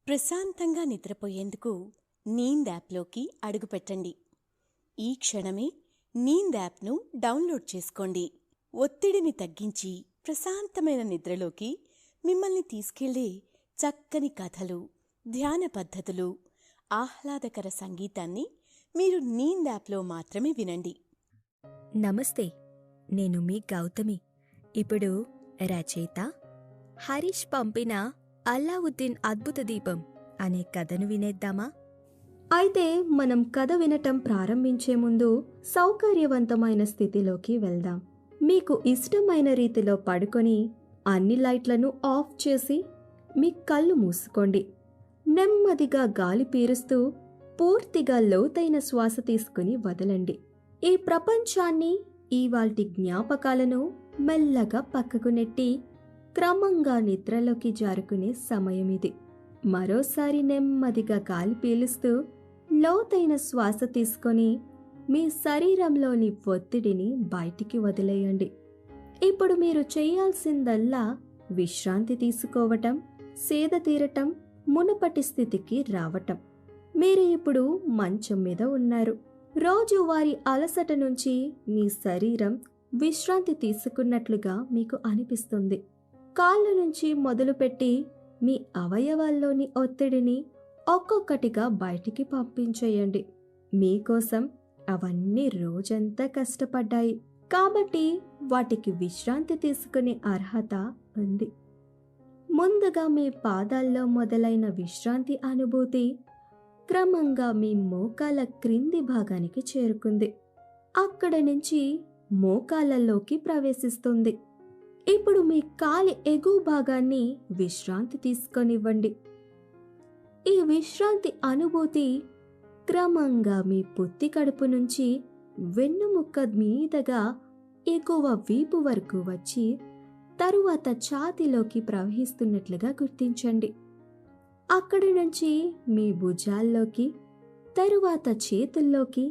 ప్రశాంతంగా నిద్రపోయేందుకు నీంద్ యాప్లోకి అడుగుపెట్టండి. ఈ క్షణమే నీంద్ యాప్ను డౌన్లోడ్ చేసుకోండి. ఒత్తిడిని తగ్గించి ప్రశాంతమైన నిద్రలోకి మిమ్మల్ని తీసుకెళ్లే చక్కని కథలు, ధ్యాన పద్ధతులు, ఆహ్లాదకర సంగీతాన్ని మీరు నీంద్ యాప్లో మాత్రమే వినండి. నమస్తే, నేను మీ గౌతమి. ఇప్పుడు రచయిత హరీష్ పంపిన అల్లావుద్దీన్ అద్భుత దీపం అనే కథను వినేద్దామా? అయితే మనం కథ వినటం ప్రారంభించే ముందు సౌకర్యవంతమైన స్థితిలోకి వెళ్దాం. మీకు ఇష్టమైన రీతిలో పడుకొని అన్ని లైట్లను ఆఫ్ చేసి మీ కళ్ళు మూసుకోండి. నెమ్మదిగా గాలి పీలుస్తూ పూర్తిగా లోతైన శ్వాస తీసుకుని వదలండి. ఈ ప్రపంచాన్ని, ఇవాల్టి జ్ఞాపకాలను మెల్లగా పక్కకు నెట్టి క్రమంగా నిద్రలోకి జారుకునే సమయం ఇది. మరోసారి నెమ్మదిగా గాలి పీలుస్తూ లోతైన శ్వాస తీసుకొని మీ శరీరంలోని ఒత్తిడిని బయటికి వదిలేయండి. ఇప్పుడు మీరు చేయాల్సిందల్లా విశ్రాంతి తీసుకోవటం, సేద తీరటం, మునుపటి స్థితికి రావటం. మీరు ఇప్పుడు మంచం మీద ఉన్నారు. రోజువారీ అలసట నుంచి మీ శరీరం విశ్రాంతి తీసుకున్నట్లుగా మీకు అనిపిస్తుంది. కాళ్ళ నుంచి మొదలుపెట్టి మీ అవయవాల్లోని ఒత్తిడిని ఒక్కొక్కటిగా బయటికి పంపించేయండి. మీకోసం అవన్నీ రోజంతా కష్టపడ్డాయి కాబట్టి వాటికి విశ్రాంతి తీసుకునే అర్హత ఉంది. ముందుగా మీ పాదాల్లో మొదలైన విశ్రాంతి అనుభూతి క్రమంగా మీ మోకాల క్రింది భాగానికి చేరుకుంది. అక్కడ నుంచి మోకాళ్ళలోకి ప్రవేశిస్తుంది. ఇప్పుడు మీ కాలి ఎగువ భాగాన్ని విశ్రాంతి తీసుకొనివ్వండి. ఈ విశ్రాంతి అనుభూతి క్రమంగా మీ పుత్తి కడుపు నుంచి వెన్నుముక్క మీదగా ఎగువ వీపు వరకు వచ్చి తరువాత ఛాతీలోకి ప్రవహిస్తున్నట్లుగా గుర్తించండి. అక్కడి నుంచి మీ భుజాల్లోకి, తరువాత చేతుల్లోకి,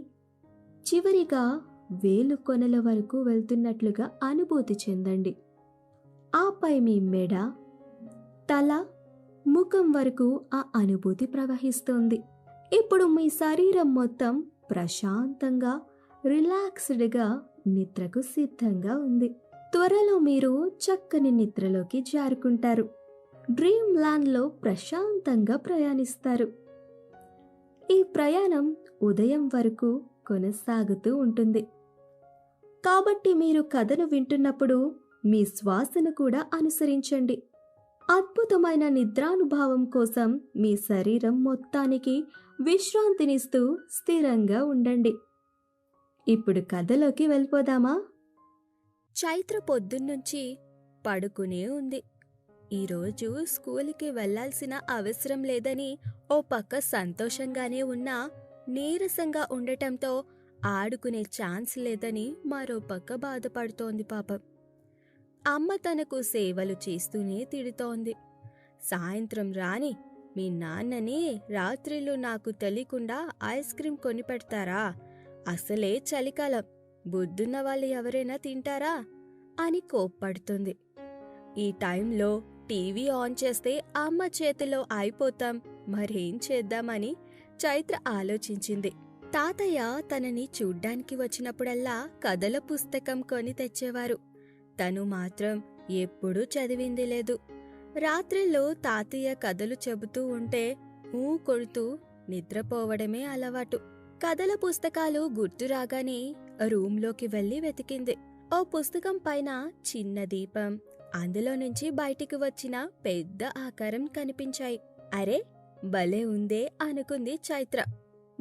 చివరిగా వేలు కొనల వరకు వెళ్తున్నట్లుగా అనుభూతి చెందండి. ఆపై మీ మెడ, తల, ముఖం వరకు ఆ అనుభూతి ప్రవహిస్తోంది. ఇప్పుడు మీ శరీరం మొత్తం ప్రశాంతంగా, రిలాక్స్డ్గా నిద్రకు సిద్ధంగా ఉంది. త్వరలో మీరు చక్కని నిద్రలోకి జారుకుంటారు. డ్రీమ్ ల్యాండ్లో ప్రశాంతంగా ప్రయాణిస్తారు. ఈ ప్రయాణం ఉదయం వరకు కొనసాగుతూ ఉంటుంది. కాబట్టి మీరు కథను వింటున్నప్పుడు మీ శ్వాసను కూడా అనుసరించండి. అద్భుతమైన నిద్రానుభవం కోసం మీ శరీరం మొత్తానికి విశ్రాంతినిస్తూ స్థిరంగా ఉండండి. ఇప్పుడు కథలోకి వెళ్ళిపోదామా? చైత్ర పొద్దున్నుంచి పడుకునే ఉంది. ఈరోజు స్కూలుకి వెళ్లాల్సిన అవసరం లేదని ఓ పక్క సంతోషంగానే ఉన్నా, నీరసంగా ఉండటంతో ఆడుకునే ఛాన్స్ లేదని మరో పక్క బాధపడుతోంది పాపం. అమ్మ తనకు సేవలు చేస్తూనే తిడుతోంది. సాయంత్రం రాని మీ నాన్నని రాత్రిళ్ళు నాకు తెలియకుండా ఐస్ క్రీం కొని పెడతారా? అసలే చలికాలం, బుద్ధున్న వాళ్ళు ఎవరైనా తింటారా అని కోప్పడుతుంది. ఈ టైంలో టీవీ ఆన్ చేస్తే అమ్మ చేతిలో అయిపోతాం, మరేం చేద్దామని చైత్ర ఆలోచించింది. తాతయ్య తనని చూడ్డానికి వచ్చినప్పుడల్లా కథల పుస్తకం కొని తెచ్చేవారు. తను మాత్రం ఎప్పుడూ చదివింది లేదు. రాత్రిలో తాతయ్య కథలు చెబుతూ ఉంటే కొడుతూ నిద్రపోవడమే అలవాటు. కథల పుస్తకాలు గుర్తు రాగానే రూంలోకి వెళ్లి వెతికింది. ఓ పుస్తకం పైన చిన్న దీపం, అందులో నుంచి బయటికి వచ్చిన పెద్ద ఆకారం కనిపించాయి. అరే, భలే ఉందే అనుకుంది చైత్ర.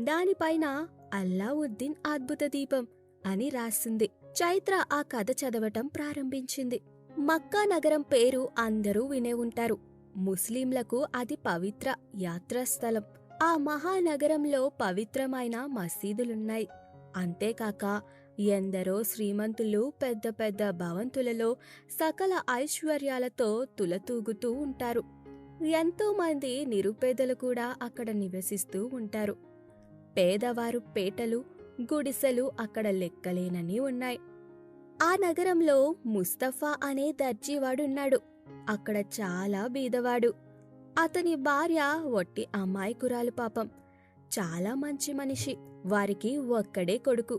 దానిపైన అల్లావుద్దీన్ అద్భుత దీపం అని రాసింది. చైత్ర ఆ కథ చదవటం ప్రారంభించింది. మక్కా నగరం పేరు అందరూ వినే ఉంటారు. ముస్లింలకు అది పవిత్ర యాత్రాస్థలం. ఆ మహానగరంలో పవిత్రమైన మసీదులున్నాయి. అంతేకాక ఎందరో శ్రీమంతులు పెద్ద పెద్ద భవంతులలో సకల ఐశ్వర్యాలతో తులతూగుతూ ఉంటారు. ఎంతో మంది నిరుపేదలు కూడా అక్కడ నివసిస్తూ ఉంటారు. పేదవారు పేటలు, గుడిసెలు అక్కడ లెక్కలేనని ఉన్నాయి. ఆ నగరంలో ముస్తఫా అనే దర్జీవాడున్నాడు. అక్కడ చాలా బీదవాడు. అతని భార్య ఒట్టి అమాయకురాలు పాపం. చాలా మంచి మనిషి. వారికి ఒక్కడే కొడుకు.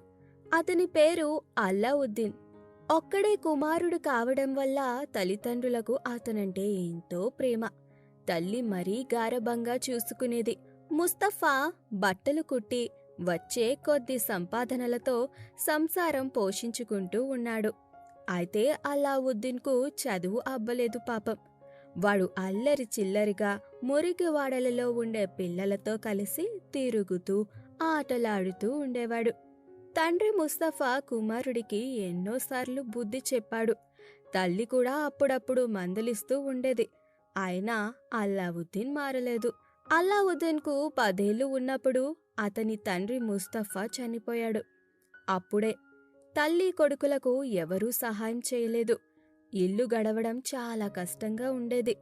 అతని పేరు అల్లావుద్దీన్. ఒక్కడే కుమారుడు కావడం వల్ల తల్లిదండ్రులకు అతనంటే ఎంతో ప్రేమ. తల్లి మరీ గారబంగా చూసుకునేది. ముస్తఫా బట్టలు కుట్టి వచ్చే కొద్ది సంపాదనలతో సంసారం పోషించుకుంటూ ఉన్నాడు. అయితే అల్లావుద్దీన్కు చదువు అబ్బలేదు పాపం. వాడు అల్లరి చిల్లరిగా మురికివాడలలో ఉండే పిల్లలతో కలిసి తిరుగుతూ ఆటలాడుతూ ఉండేవాడు. తండ్రి ముస్తఫా కుమారుడికి ఎన్నోసార్లు బుద్ధి చెప్పాడు. తల్లి కూడా అప్పుడప్పుడు మందలిస్తూ ఉండేది. అయినా అల్లావుద్దీన్ మారలేదు. అల్లావుద్దీన్కు 10 ఏళ్లు ఉన్నప్పుడు అతని తండ్రి ముస్తఫా చనిపోయాడు. అప్పుడే తల్లి కొడుకులకు ఎవరూ సహాయం చేయలేదు. ఇల్లు గడవడం చాలా కష్టంగా ఉండేది.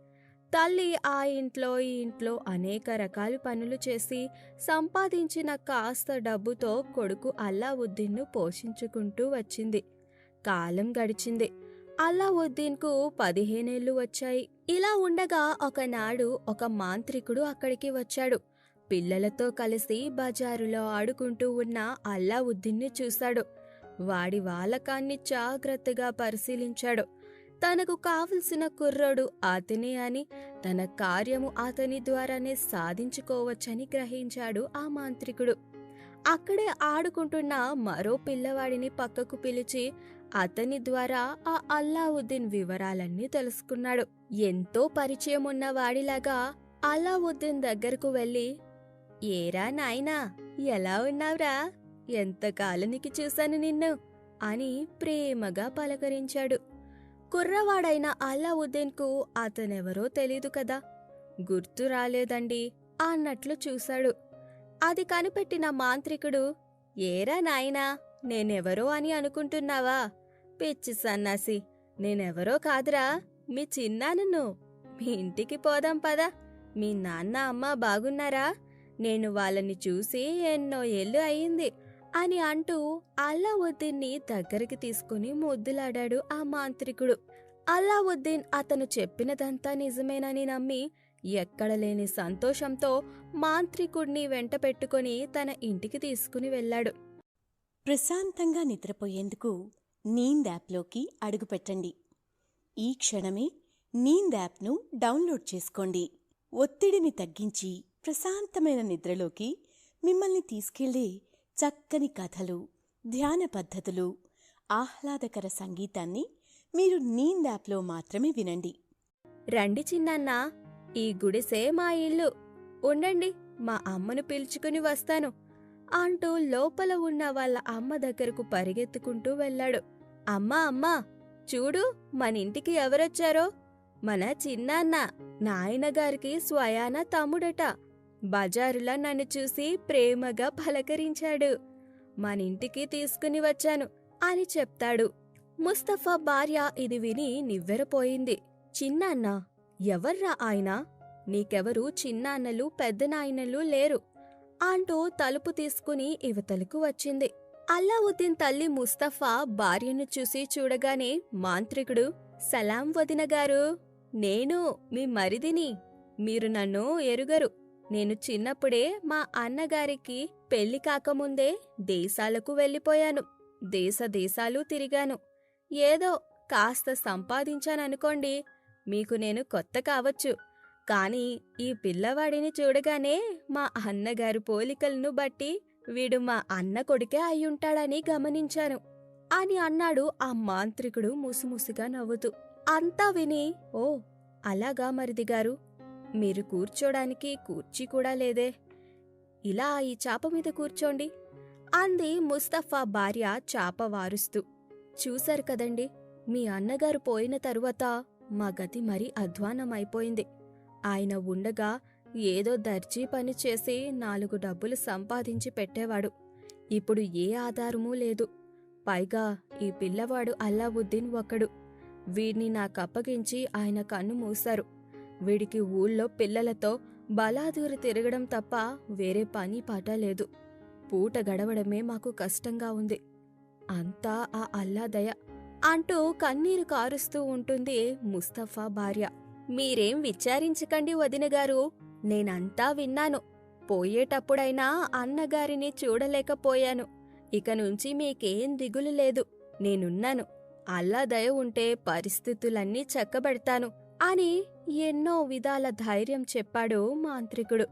తల్లి ఆ ఇంట్లో ఈ ఇంట్లో అనేక రకాల పనులు చేసి సంపాదించిన కాస్త డబ్బుతో కొడుకు అల్లావుద్దీన్ను పోషించుకుంటూ వచ్చింది. కాలం గడిచింది. అల్లావుద్దీన్కు 15 ఏళ్లు వచ్చాయి. ఇలా ఉండగా ఒకనాడు ఒక మాంత్రికుడు అక్కడికి వచ్చాడు. పిల్లలతో కలిసి బజారులో ఆడుకుంటూ ఉన్న అల్లావుద్దీన్ని చూశాడు. వాడి వాలకాన్ని జాగ్రత్తగా పరిశీలించాడు. తనకు కావలసిన కుర్రోడు అతనే అని, తన కార్యము అతని ద్వారానే సాధించుకోవచ్చని గ్రహించాడు ఆ మాంత్రికుడు. అక్కడే ఆడుకుంటున్న మరో పిల్లవాడిని పక్కకు పిలిచి అతని ద్వారా ఆ అల్లావుద్దీన్ వివరాలన్నీ తెలుసుకున్నాడు. ఎంతో పరిచయం ఉన్న వాడిలాగా అల్లావుద్దీన్ దగ్గరకు వెళ్లి, ఏరా నాయనా, ఎలా ఉన్నావురా? ఎంతకాలానికి చూశాను నిన్ను అని ప్రేమగా పలకరించాడు. కుర్రవాడైన అల్లావుద్దీన్కు అతనెవరో తెలీదు కదా. గుర్తు రాలేదండి అన్నట్లు చూశాడు. అది కనిపెట్టిన మాంత్రికుడు, ఏరా నాయనా, నేనెవరో అని అనుకుంటున్నావా? పిచ్చి సన్నాసి, నేనెవరో కాదురా, మీ చిన్నాన్నను. మీ ఇంటికి పోదాం పదా. మీ నాన్న అమ్మ బాగున్నారా? నేను వాళ్ళని చూసి ఎన్నో ఏళ్ళు అయింది అని అంటూ అల్లావుద్దీన్ని దగ్గరికి తీసుకుని ముద్దులాడాడు ఆ మాంత్రికుడు. అల్లావుద్దీన్ అతను చెప్పినదంతా నిజమేనని నమ్మి ఎక్కడలేని సంతోషంతో మాంత్రికుడిని వెంట పెట్టుకుని తన ఇంటికి తీసుకుని వెళ్ళాడు. ప్రశాంతంగా నిద్రపోయేందుకు నీంద్ యాప్లోకి అడుగుపెట్టండి. ఈ క్షణమే నీంద్ యాప్ను డౌన్లోడ్ చేసుకోండి. ఒత్తిడిని తగ్గించి ప్రశాంతమైన నిద్రలోకి మిమ్మల్ని తీసుకెళ్లే చక్కని కథలు, ధ్యాన పద్ధతులు, ఆహ్లాదకర సంగీతాన్ని మీరు నీంద్ యాప్లో మాత్రమే వినండి. రండి చిన్నాన్నా, ఈ గుడిసే మా ఇల్లు. ఉండండి, మా అమ్మను పిలుచుకుని వస్తాను అంటూ లోపల ఉన్న వాళ్ళ అమ్మ దగ్గరకు పరిగెత్తుకుంటూ వెళ్ళాడు. అమ్మా అమ్మా, చూడు మనింటికి ఎవరొచ్చారో. మన చిన్నాన్న, నాయనగారికి స్వయాన తమ్ముడట. బజారులో నన్ను చూసి ప్రేమగా పలకరించాడు. మనింటికి తీసుకుని వచ్చాను అని చెప్తాడు. ముస్తఫా భార్య ఇది విని నివ్వెరపోయింది. చిన్నాన్న? ఎవర్రా ఆయన? నీకెవరూ చిన్నాన్నలు పెద్దనాయనలు లేరు అంటూ తలుపు తీసుకుని ఇవతలకు వచ్చింది. అల్లావుద్దీన్ తల్లి ముస్తఫా భార్యను చూసి చూడగానే మాంత్రికుడు, సలాం వదినగారు, నేను మీ మరిదిని. మీరు నన్ను ఎరుగరు. నేను చిన్నప్పుడే మా అన్నగారికి పెళ్లి కాకముందే దేశాలకు వెళ్ళిపోయాను. దేశాలు తిరిగాను. ఏదో కాస్త సంపాదించాననుకోండి. మీకు నేను కొత్త కావచ్చు, కాని ఈ పిల్లవాడిని చూడగానే మా అన్నగారి పోలికలను బట్టి వీడు మా అన్న కొడుకే అయ్యుంటాడని గమనించాను అని అన్నాడు ఆ మాంత్రికుడు ముసుముసుగా నవ్వుతూ. అంతా విని, ఓ అలాగా మరిదిగారు, మీరు కూర్చోడానికి కుర్చీ కూడా లేదే, ఇలా ఈ చాప మీద కూర్చోండి అంది ముస్తఫా భార్య చాప వారుస్తూ. చూశారు కదండి, మీ అన్నగారు పోయిన తరువాత మా గతి మరీ అధ్వానమైపోయింది. ఆయన ఉండగా ఏదో దర్జీ పని చేసి 4 డబ్బులు సంపాదించి పెట్టేవాడు. ఇప్పుడు ఏ ఆధారమూ లేదు. పైగా ఈ పిల్లవాడు అల్లావుద్దీన్ ఒకడు. వీడిని నాకప్పగించి ఆయన కన్ను మూశారు. వీడికి ఊళ్ళో పిల్లలతో బలాదూరి తిరగడం తప్ప వేరే పని పాట లేదు. పూట గడవడమే మాకు కష్టంగా ఉంది. అంతా ఆ అల్లా దయ అంటూ కన్నీరు కారుస్తూ ఉంటుంది ముస్తఫా భార్య. మీరేం విచారించకండి వదినగారు, నేనంతా విన్నాను. పోయేటప్పుడైనా అన్నగారిని చూడలేకపోయాను. ఇక నుంచి మీకేం దిగులు లేదు, నేనున్నాను. అల్లా దయ ఉంటే పరిస్థితులన్నీ చక్కబెడతాను అని ఎన్నో విధాల ధైర్యం చెప్పాడు మాంత్రికుడు.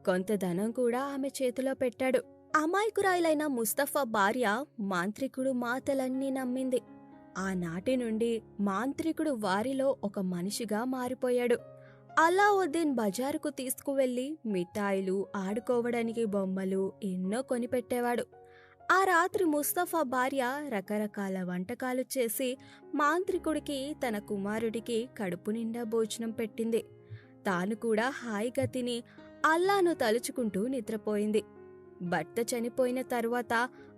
కొంత ధనం కూడా ఆమె చేతిలో పెట్టాడు. అమాయకురాయిలైన ముస్తఫా భార్య మాంత్రికుడు మాటలన్నీ నమ్మింది. ఆనాటి నుండి మాంత్రికుడు వారిలో ఒక మనిషిగా మారిపోయాడు. అలావుద్దీన్ బజారుకు తీసుకువెళ్లి మిఠాయిలు, ఆడుకోవడానికి బొమ్మలు ఎన్నో కొనిపెట్టేవాడు. ఆ రాత్రి ముస్తఫా భార్య రకరకాల వంటకాలు చేసి మాంత్రికుడికి, తన కుమారుడికి కడుపు నిండా భోజనం పెట్టింది. తాను కూడా హాయిగా తిని అల్లాను తలుచుకుంటూ నిద్రపోయింది. భర్త చనిపోయిన తరువాత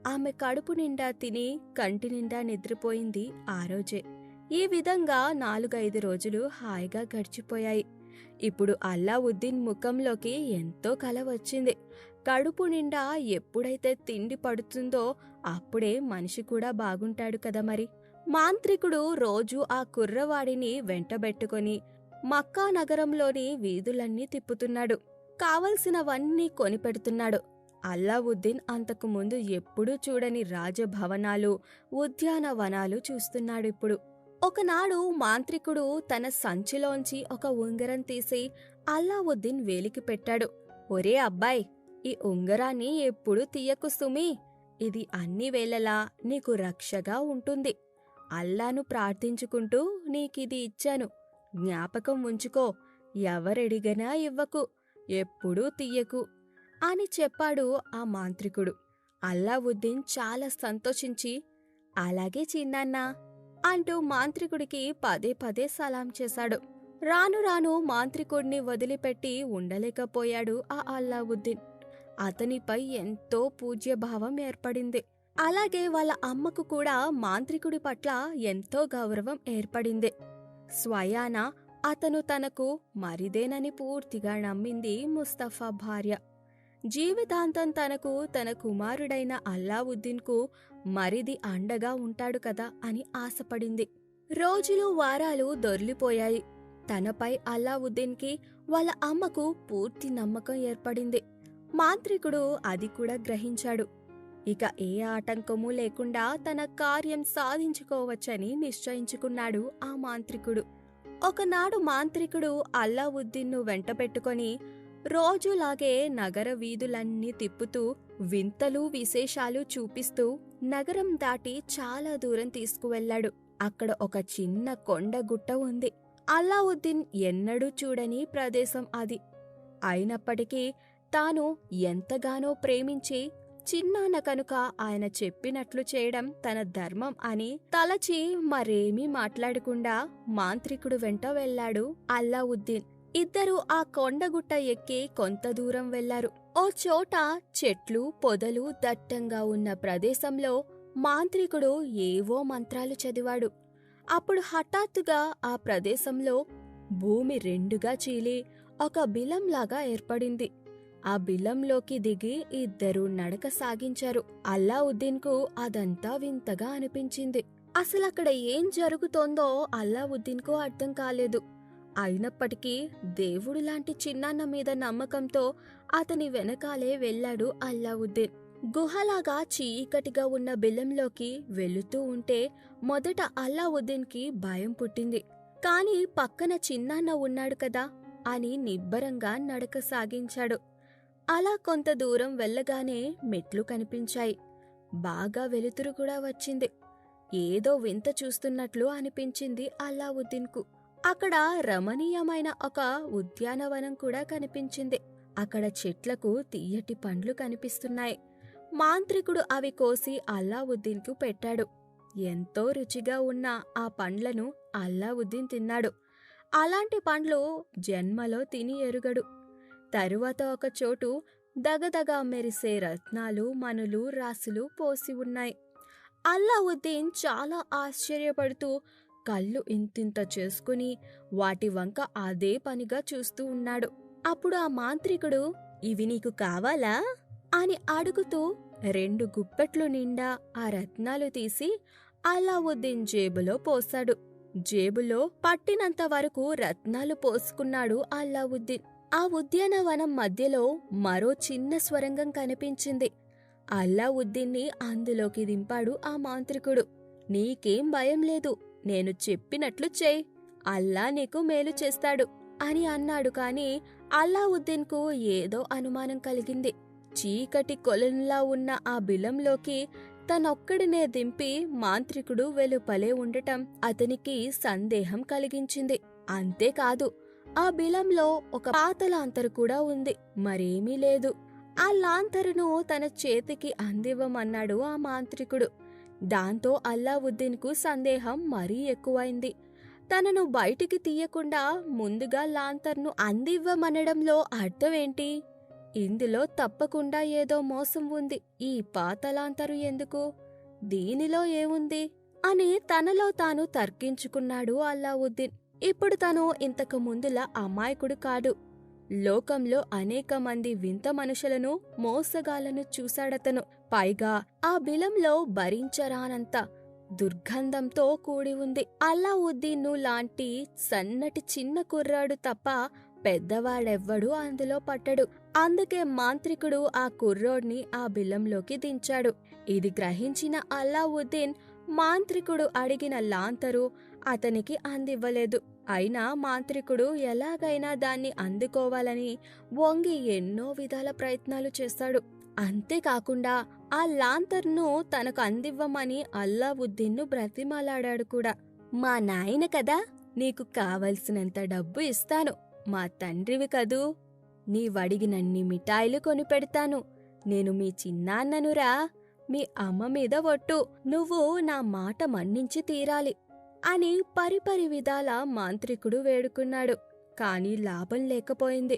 ఆమె కడుపు నిండా తిని కంటి నిండా నిద్రపోయింది ఆ రోజే. ఈ విధంగా 4-5 రోజులు హాయిగా గడిచిపోయాయి. ఇప్పుడు అల్లావుద్దీన్ ముఖంలోకి ఎంతో కల వచ్చింది. కడుపు నిండా ఎప్పుడైతే తిండి పడుతుందో అప్పుడే మనిషి కూడా బాగుంటాడు కదా మరి. మాంత్రికుడు రోజూ ఆ కుర్రవాడిని వెంటబెట్టుకొని మక్కా నగరంలోని వీధులన్నీ తిప్పుతున్నాడు. కావలసినవన్నీ కొనిపెడుతున్నాడు. అల్లావుద్దీన్ అంతకు ముందు ఎప్పుడూ చూడని రాజభవనాలు, ఉద్యానవనాలు చూస్తున్నాడిప్పుడు. ఒకనాడు మాంత్రికుడు తన సంచిలోంచి ఒక ఉంగరం తీసి అల్లావుద్దీన్ వేలికి పెట్టాడు. ఒరే అబ్బాయ్, ఈ ఉంగరాన్ని ఎప్పుడూ తీయకు సుమీ. ఇది అన్ని వేళలా నీకు రక్షగా ఉంటుంది. అల్లాను ప్రార్థించుకుంటూ నీకిది ఇచ్చాను. జ్ఞాపకం ఉంచుకో. ఎవరడిగినా ఇవ్వకు, ఎప్పుడూ తీయకు అని చెప్పాడు ఆ మాంత్రికుడు. అల్లావుద్దీన్ చాలా సంతోషించి, అలాగే చిన్నాన్నా అంటూ మాంత్రికుడికి పదే పదే సలాం చేశాడు. రాను రాను మాంత్రికుడిని వదిలిపెట్టి ఉండలేకపోయాడు ఆ అల్లావుద్దీన్. అతనిపై ఎంతో పూజ్యభావం ఏర్పడింది. అలాగే వాళ్ళ అమ్మకు కూడా మాంత్రికుడి పట్ల ఎంతో గౌరవం ఏర్పడింది. స్వయాన అతను తనకు మరిదేనని పూర్తిగా నమ్మింది ముస్తఫా భార్య. జీవితాంతం తనకు, తన కుమారుడైన అల్లావుద్దీన్కు మరిది అండగా ఉంటాడు కదా అని ఆశపడింది. రోజులు, వారాలు దొర్లిపోయాయి. తనపై అల్లావుద్దీన్కి వాళ్ళ అమ్మకు పూర్తి నమ్మకం ఏర్పడింది. మాంత్రికుడు అది కూడా గ్రహించాడు. ఇక ఏ ఆటంకమూ లేకుండా తన కార్యం సాధించుకోవచ్చని నిశ్చయించుకున్నాడు ఆ మాంత్రికుడు. ఒకనాడు మాంత్రికుడు అల్లావుద్దీన్ను వెంటబెట్టుకొని రోజులాగే నగర వీధులన్నీ తిప్పుతూ వింతలు, విశేషాలు చూపిస్తూ నగరం దాటి చాలా దూరం తీసుకువెళ్లాడు. అక్కడ ఒక చిన్న కొండగుట్ట ఉంది. అల్లావుద్దీన్ ఎన్నడూ చూడని ప్రదేశం అది. అయినప్పటికీ తాను ఎంతగానో ప్రేమించి చిన్నాన్న కనుక ఆయన చెప్పినట్లు చేయడం తన ధర్మం అని తలచి మరేమీ మాట్లాడకుండా మాంత్రికుడు వెంట వెళ్లాడు అల్లావుద్దీన్. ఇద్దరూ ఆ కొండగుట్ట ఎక్కి కొంత దూరం వెళ్లారు. ఓ చోట చెట్లు, పొదలు దట్టంగా ఉన్న ప్రదేశంలో మాంత్రికుడు ఏవో మంత్రాలు చదివాడు. అప్పుడు హఠాత్తుగా ఆ ప్రదేశంలో భూమి రెండుగా చీలి ఒక బిలంలాగా ఏర్పడింది. ఆ బిలంలోకి దిగి ఇద్దరూ నడక సాగించారు. అల్లావుద్దీన్కు అదంతా వింతగా అనిపించింది. అసలక్కడ ఏం జరుగుతోందో అల్లావుద్దీన్కు అర్థం కాలేదు. అయినప్పటికీ దేవుడిలాంటి చిన్నాన్న మీద నమ్మకంతో అతని వెనకాలే వెళ్లాడు అల్లావుద్దీన్. గుహలాగా చీకటిగా ఉన్న బిలంలోకి వెళుతూ ఉంటే మొదట అల్లావుద్దీన్కి భయం పుట్టింది. కాని పక్కన చిన్నాన్న ఉన్నాడు కదా అని నిబ్బరంగా నడక సాగించాడు. అలా కొంత దూరం వెళ్ళగానే మెట్లు కనిపించాయి. బాగా వెలుతురు కూడా వచ్చింది. ఏదో వింత చూస్తున్నట్లు అనిపించింది అల్లావుద్దీన్కు. అక్కడ రమణీయమైన ఒక ఉద్యానవనం కూడా కనిపించింది. అక్కడ చెట్లకు తీయటి పండ్లు కనిపిస్తున్నాయి. మాంత్రికుడు అవి కోసి అల్లావుద్దీన్కు పెట్టాడు. ఎంతో రుచిగా ఉన్న ఆ పండ్లను అల్లావుద్దీన్ తిన్నాడు. అలాంటి పండ్లు జన్మలో తిని ఎరుగడు. తరువాత ఒక చోటు దగదగా మెరిసే రత్నాలు, మణులు, రాసులు పోసి ఉన్నాయి. అల్లావుద్దీన్ చాలా ఆశ్చర్యపడుతూ కళ్ళు ఇంతింత చేసుకుని వాటి వంక అదే పనిగా చూస్తూ ఉన్నాడు. అప్పుడు ఆ మాంత్రికుడు, ఇవి నీకు కావాలా అని అడుగుతూ 2 గుప్పెట్లు నిండా ఆ రత్నాలు తీసి అల్లావుద్దీన్ జేబులో పోశాడు. జేబులో పట్టినంత వరకు రత్నాలు పోసుకున్నాడు అల్లావుద్దీన్. ఆ ఉద్యానవనం మధ్యలో మరో చిన్న స్వరంగం కనిపించింది. అల్లావుద్దీన్ని అందులోకి దింపాడు ఆ మాంత్రికుడు. నీకేం భయం లేదు, నేను చెప్పినట్లు చెయ్, అల్లా నీకు మేలు చేస్తాడు అని అన్నాడు. కాని అల్లావుద్దీన్కు ఏదో అనుమానం కలిగింది. చీకటి కొలంలా ఉన్న ఆ బిలంలోకి తనొక్కడినే దింపి మాంత్రికుడు వెలుపలే ఉండటం అతనికి సందేహం కలిగించింది. అంతేకాదు, ఆ బిలంలో ఒక పాత లాంతరు కూడా ఉంది, మరేమీ లేదు. ఆ లాంతరును తన చేతికి అందివ్వమన్నాడు ఆ మాంత్రికుడు. దాంతో అల్లావుద్దీన్కు సందేహం మరీ ఎక్కువైంది. తనను బయటికి తీయకుండా ముందుగా లాంతర్ను అందివ్వమనడంలో అర్థమేంటి? ఇందులో తప్పకుండా ఏదో మోసం ఉంది. ఈ పాత లాంతరు ఎందుకు? దీనిలో ఏముంది అని తనలో తాను తర్కించుకున్నాడు అల్లావుద్దీన్. ఇప్పుడు తను ఇంతకు ముందులా అమాయకుడు కాడు. లోకంలో అనేక మంది వింత మనుషులను, మోసగాళ్లను చూశాడతను. పైగా ఆ బిలంలో భరించరానంత దుర్గంధంతో కూడి ఉంది. అల్లావుద్దీన్ను లాంటి సన్నటి చిన్న కుర్రాడు తప్ప పెద్దవాడెవ్వడూ అందులో పట్టడు. అందుకే మాంత్రికుడు ఆ కుర్రోడ్ని ఆ బిలంలోకి దించాడు. ఇది గ్రహించిన అల్లావుద్దీన్ మాంత్రికుడు అడిగిన లాంతరు అతనికి అందివ్వలేదు. అయినా మాంత్రికుడు ఎలాగైనా దాన్ని అందుకోవాలని వంగి ఎన్నో విధాల ప్రయత్నాలు చేశాడు. అంతేకాకుండా ఆ లాంతర్ను తనకు అందివ్వమని అల్లావుద్దీన్ను బ్రతిమాలాడాడు కూడా. మా నాయన కదా, నీకు కావలసినంత డబ్బు ఇస్తాను. మా తండ్రివి కదూ, నీవడిగినన్ని మిఠాయిలు కొనిపెడతాను. నేను మీ చిన్నాన్ననురా, మీ అమ్మ మీద ఒట్టు, నువ్వు నా మాట మన్నించి తీరాలి అని పరిపరి విధాల మాంత్రికుడు వేడుకున్నాడు. కాని లాభం లేకపోయింది.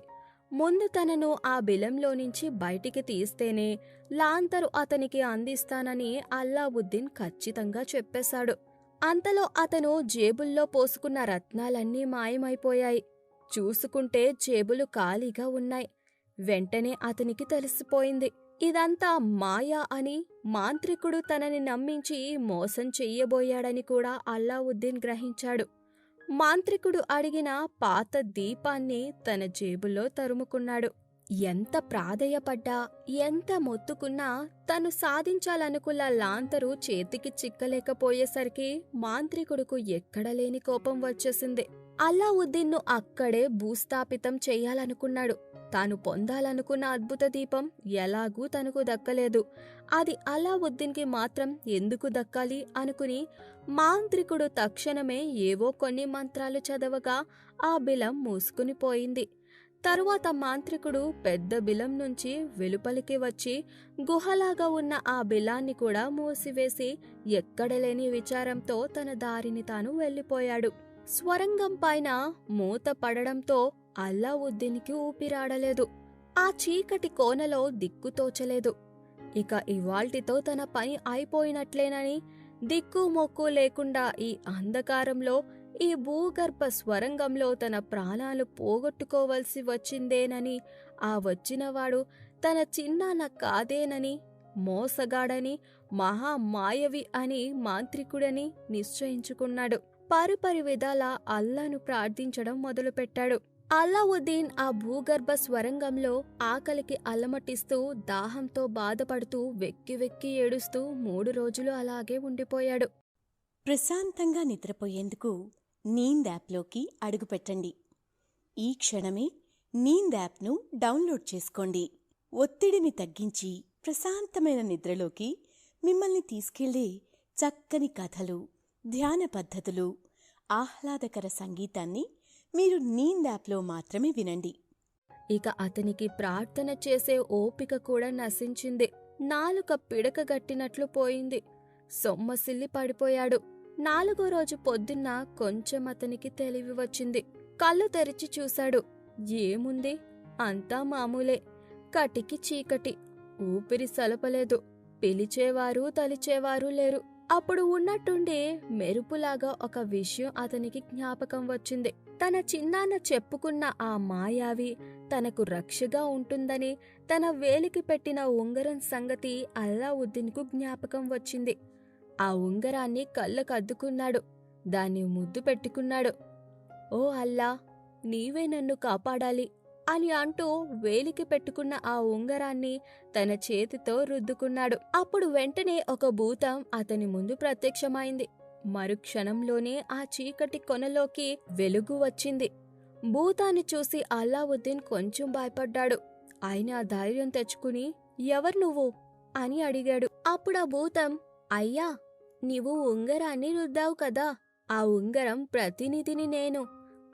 ముందు తనను ఆ బిలంలో నుంచి బయటికి తీస్తేనే లాంతరు అతనికి అందిస్తానని అల్లావుద్దీన్ ఖచ్చితంగా చెప్పేశాడు. అంతలో అతను జేబుల్లో పోసుకున్న రత్నాలన్నీ మాయమైపోయాయి. చూసుకుంటే జేబులు ఖాళీగా ఉన్నాయి. వెంటనే అతనికి తెలిసిపోయింది, ఇదంతా మాయా అని. మాంత్రికుడు తనని నమ్మించి మోసం చెయ్యబోయాడని కూడా అల్లావుద్దీన్ గ్రహించాడు. మాంత్రికుడు అడిగిన పాత దీపాన్ని తన జేబులో తరుముకున్నాడు. ఎంత ప్రాధేయపడ్డా, ఎంత మొత్తుకున్నా తను సాధించాలనుకున్న లాంతరు చేతికి చిక్కలేకపోయేసరికి మాంత్రికుడుకు ఎక్కడలేని కోపం వచ్చేసింది. అల్లావుద్దీన్ను అక్కడే భూస్థాపితం చెయ్యాలనుకున్నాడు. తాను పొందాలనుకున్న అద్భుత దీపం ఎలాగూ తనకు దక్కలేదు. అది అల్లావుద్దీన్కి మాత్రం ఎందుకు దక్కాలి అనుకుని మాంత్రికుడు తక్షణమే ఏవో కొన్ని మంత్రాలు చదవగా ఆ బిలం మూసుకునిపోయింది. తరువాత మాంత్రికుడు పెద్ద బిలం నుంచి వెలుపలికి వచ్చి గుహలాగా ఉన్న ఆ బిలాన్ని కూడా మూసివేసి ఎక్కడలేని విచారంతో తన దారిని తాను వెళ్ళిపోయాడు. స్వరంగం పైన మూత పడడంతో అల్లావుద్దీన్కి ఊపిరాడలేదు. ఆ చీకటి కోనలో దిక్కుతోచలేదు. ఇక ఇవాల్టితో తన పని అయిపోయినట్లేనని, దిక్కు మొక్కు లేకుండా ఈ అంధకారంలో, ఈ భూగర్భ స్వరంగంలో తన ప్రాణాలు పోగొట్టుకోవలసి వచ్చిందేనని, ఆ వచ్చినవాడు తన చిన్నాన్న కాదేనని, మోసగాడని, మహామాయవి అని, మాంత్రికుడని నిశ్చయించుకున్నాడు. పరిపరి విధాల అల్లాను ప్రార్థించడం మొదలుపెట్టాడు. అల్లావుద్దీన్ ఆ భూగర్భ స్వరంగంలో ఆకలికి అలమటిస్తూ, దాహంతో బాధపడుతూ, వెక్కి వెక్కి ఏడుస్తూ 3 రోజులు అలాగే ఉండిపోయాడు. ప్రశాంతంగా నిద్రపోయేందుకు నీంద్ యాప్లోకి అడుగుపెట్టండి. ఈ క్షణమే నీంద్ యాప్ను డౌన్లోడ్ చేసుకోండి. ఒత్తిడిని తగ్గించి ప్రశాంతమైన నిద్రలోకి మిమ్మల్ని తీసుకెళ్లే చక్కని కథలు, ధ్యాన పద్ధతులు, ఆహ్లాదకర సంగీతాన్ని మీరు నీంద్ యాప్లో మాత్రమే వినండి. ఇక అతనికి ప్రార్థన చేసే ఓపిక కూడా నశించింది. నాలుక పిడకగట్టినట్లు పోయింది. సొమ్మసిల్లి పడిపోయాడు. 4వ రోజు పొద్దున్న కొంచెం అతనికి తెలివి వచ్చింది. కళ్ళు తెరిచి చూశాడు. ఏముంది, అంతా మామూలే. కటికి చీకటి. ఊపిరి సలపలేదు. పిలిచేవారు తలిచేవారు లేరు. అప్పుడు ఉన్నట్టుండి మెరుపులాగా ఒక విషయం అతనికి జ్ఞాపకం వచ్చింది. తన చిన్నాన్న చెప్పుకున్న ఆ మాయావి తనకు రక్షగా ఉంటుందని తన వేలికి పెట్టిన ఉంగరం సంగతి అల్లావుద్దీన్కు జ్ఞాపకం వచ్చింది. ఆ ఉంగరాన్ని కళ్ళకద్దుకున్నాడు. దాన్ని ముద్దు పెట్టుకున్నాడు. ఓ అల్లా, నీవే నన్ను కాపాడాలి అని అంటూ వేలికి పెట్టుకున్న ఆ ఉంగరాన్ని తన చేతితో రుద్దుకున్నాడు. అప్పుడు వెంటనే ఒక భూతం అతని ముందు ప్రత్యక్షమైంది. మరుక్షణంలోనే ఆ చీకటి కొనలోకి వెలుగు వచ్చింది. భూతాన్ని చూసి అల్లావుద్దీన్ కొంచెం భయపడ్డాడు. ఆయన ధైర్యం తెచ్చుకుని, ఎవరు నువ్వు అని అడిగాడు. అప్పుడా భూతం, అయ్యా, నీవు ఉంగరాన్ని రుద్దావు కదా, ఆ ఉంగరం ప్రతినిధిని నేను.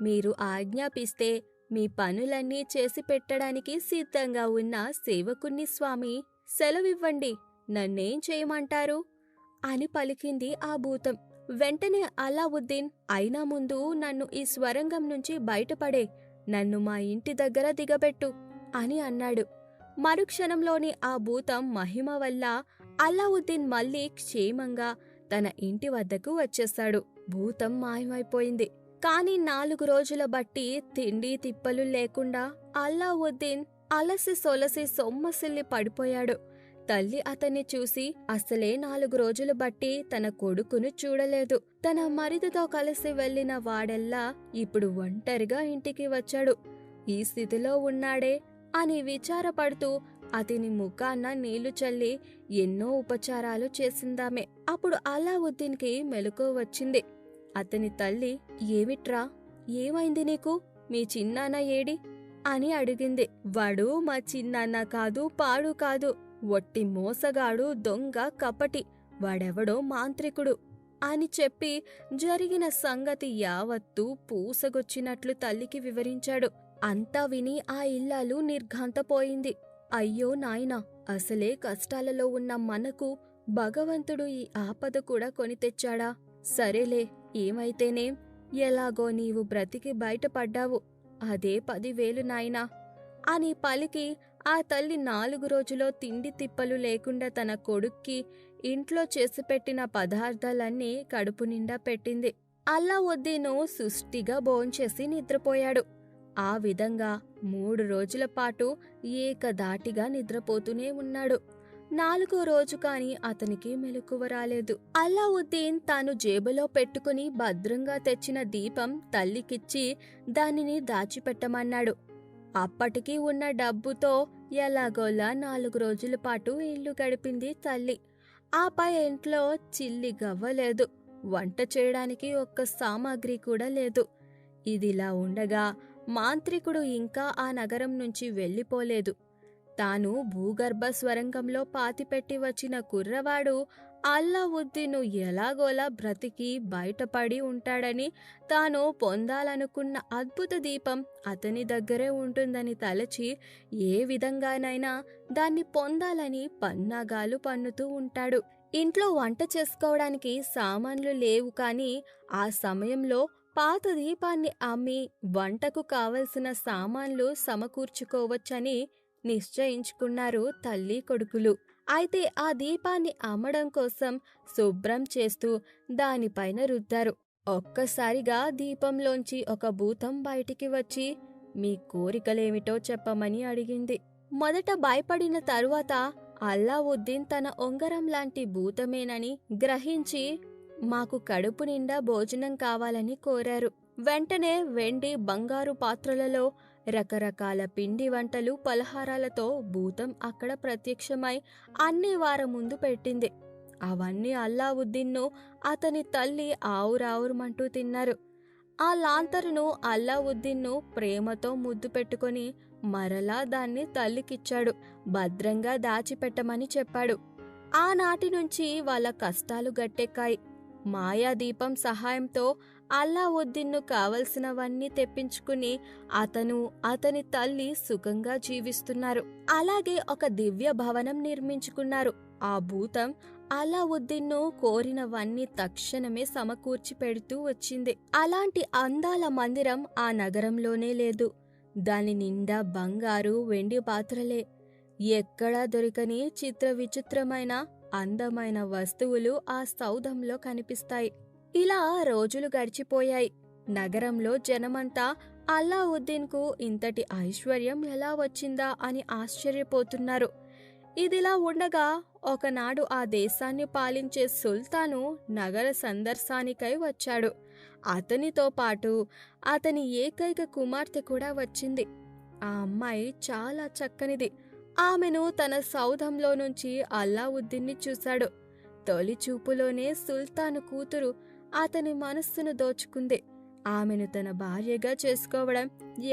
మీరు ఆజ్ఞాపిస్తే మీ పనులన్నీ చేసి పెట్టడానికి సిద్ధంగా ఉన్న సేవకుణ్ణి స్వామి, సెలవివ్వండి, నన్నేం చేయమంటారు అని పలికింది ఆ భూతం. వెంటనే అల్లావుద్దీన్, అయినా ముందు నన్ను ఈ స్వరంగం నుంచి బయటపడే, నన్ను మా ఇంటి దగ్గర దిగబెట్టు అని అన్నాడు. మరుక్షణంలోని ఆ భూతం మహిమ వల్ల అల్లావుద్దీన్ మళ్ళీ క్షేమంగా తన ఇంటి వద్దకు వచ్చేశాడు. భూతం మాయమైపోయింది. కాని 4 రోజుల బట్టి తిండి తిప్పలు లేకుండా అల్లావుద్దీన్ అలసి సొలసి సొమ్మసిల్లి పడిపోయాడు. తల్లి అతన్ని చూసి అసలే 4 రోజులు బట్టి తన కొడుకును చూడలేదు. తన మరిదితో కలిసి వెళ్లిన వాడెల్లా ఇప్పుడు ఒంటరిగా ఇంటికి వచ్చాడు. ఈ స్థితిలో ఉన్నాడే అని విచారపడుతూ అతని ముఖాన నీళ్లు చల్లి ఎన్నో ఉపచారాలు చేసిందామె. అప్పుడు అల్లావుద్దీన్కి మెలకువ వచ్చింది. అతని తల్లి, ఏమిట్రా, ఏమైంది నీకు, మీ చిన్నాన్న ఏడి అని అడిగింది. వాడు మా చిన్నాన్న కాదు, పాడు కాదు, ఒట్టి మోసగాడు, దొంగ, కపటి, వాడెవడో మాంత్రికుడు అని చెప్పి జరిగిన సంగతి యావత్తూ పూసగొచ్చినట్లు తల్లికి వివరించాడు. అంతా విని ఆ ఇల్లాలు నిర్ఘాంతపోయింది. అయ్యో నాయనా, అసలే కష్టాలలో ఉన్న మనకు భగవంతుడు ఈ ఆపద కూడా కొని తెచ్చాడా? సరేలే, ఏమైతేనేం, ఎలాగో నీవు బ్రతికి బయటపడ్డావు, అదే 10,000 నాయనా అని పలికి ఆ తల్లి 4 రోజులో తిండి తిప్పలు లేకుండా తన కొడుక్కి ఇంట్లో చేసిపెట్టిన పదార్థాలన్నీ కడుపు నిండా పెట్టింది. అల్లావుద్దీను సుష్టిగా భోంచేసి నిద్రపోయాడు. ఆ విధంగా 3 రోజుల పాటు ఏకధాటిగా నిద్రపోతూనే ఉన్నాడు. 4వ రోజు కాని అతనికి మెలకువ రాలేదు. అల్లావుద్దీన్ తాను జేబులో పెట్టుకుని భద్రంగా తెచ్చిన దీపం తల్లికిచ్చి దానిని దాచిపెట్టమన్నాడు. అప్పటికి ఉన్న డబ్బుతో ఎలాగోలా 4 రోజుల పాటు ఇల్లు గడిపింది తల్లి. ఆపై ఇంట్లో చిల్లి గవ్వలేదు. వంట చేయడానికి ఒక్క సామాగ్రి కూడా లేదు. ఇదిలా ఉండగా మాంత్రికుడు ఇంకా ఆ నగరం నుంచి వెళ్ళిపోలేదు. తాను భూగర్భ స్వరంగంలో పాతిపెట్టి వచ్చిన కుర్రవాడు అల్లావుద్దీను ఎలాగోలా బ్రతికి బయటపడి ఉంటాడని, తాను పొందాలనుకున్న అద్భుత దీపం అతని దగ్గరే ఉంటుందని తలచి ఏ విధంగానైనా దాన్ని పొందాలని పన్నాగాలు పన్నుతూ ఉంటాడు. ఇంట్లో వంట చేసుకోవడానికి సామాన్లు లేవు కాని ఆ సమయంలో పాత దీపాన్ని అమ్మి వంటకు కావలసిన సామాన్లు సమకూర్చుకోవచ్చని నిశ్చయించుకున్నారు తల్లి కొడుకులు. అయితే ఆ దీపాన్ని అమ్మడం కోసం శుభ్రం చేస్తూ దానిపైన రుద్దారు. ఒక్కసారిగా దీపంలోంచి ఒక భూతం బయటికి వచ్చి, మీ కోరికలేమిటో చెప్పమని అడిగింది. మొదట భయపడిన తరువాత అల్లావుద్దీన్ తన ఉంగరం లాంటి భూతమేనని గ్రహించి మాకు కడుపు నిండా భోజనం కావాలని కోరారు. వెంటనే వెండి, బంగారు పాత్రలలో రకరకాల పిండి వంటలు, పలహారాలతో భూతం అక్కడ ప్రత్యక్షమై అన్ని వారి ముందు పెట్టింది. అవన్నీ అల్లావుద్దీన్ను అతని తల్లి ఆవురావురమంటూ తిన్నారు. ఆ లాంతరును అల్లావుద్దీన్ను ప్రేమతో ముద్దు పెట్టుకుని మరలా దాన్ని తల్లికిచ్చాడు. భద్రంగా దాచిపెట్టమని చెప్పాడు. ఆనాటి నుంచి వాళ్ళ కష్టాలు గట్టెక్కాయి. మాయాదీపం సహాయంతో అల్లావుద్దీన్ను కావలసినవన్నీ తెప్పించుకుని అతను, అతని తల్లి సుఖంగా జీవిస్తున్నారు. అలాగే ఒక దివ్య భవనం నిర్మించుకున్నారు. ఆ భూతం అల్లావుద్దీన్ను కోరినవన్నీ తక్షణమే సమకూర్చి పెడుతూ వచ్చింది. అలాంటి అందాల మందిరం ఆ నగరంలోనే లేదు. దాని నిండా బంగారు, వెండి పాత్రలే. ఎక్కడా దొరికని చిత్ర విచిత్రమైన అందమైన వస్తువులు ఆ సౌధంలో కనిపిస్తాయి. ఇలా రోజులు గడిచిపోయాయి. నగరంలో జనమంతా అల్లావుద్దీన్కు ఇంతటి ఐశ్వర్యం ఎలా వచ్చిందా అని ఆశ్చర్యపోతున్నారు. ఇదిలా ఉండగా ఒకనాడు ఆ దేశాన్ని పాలించే సుల్తాను నగర సందర్శనానికై వచ్చాడు. అతనితో పాటు అతని ఏకైక కుమార్తె కూడా వచ్చింది. ఆ అమ్మాయి చాలా చక్కనిది. ఆమెను తన సౌధంలో నుంచి అల్లావుద్దీన్ని చూశాడు. తొలి చూపులోనే సుల్తాను కూతురు అతని మనస్సును దోచుకుంది. ఆమెను తన భార్యగా చేసుకోవడం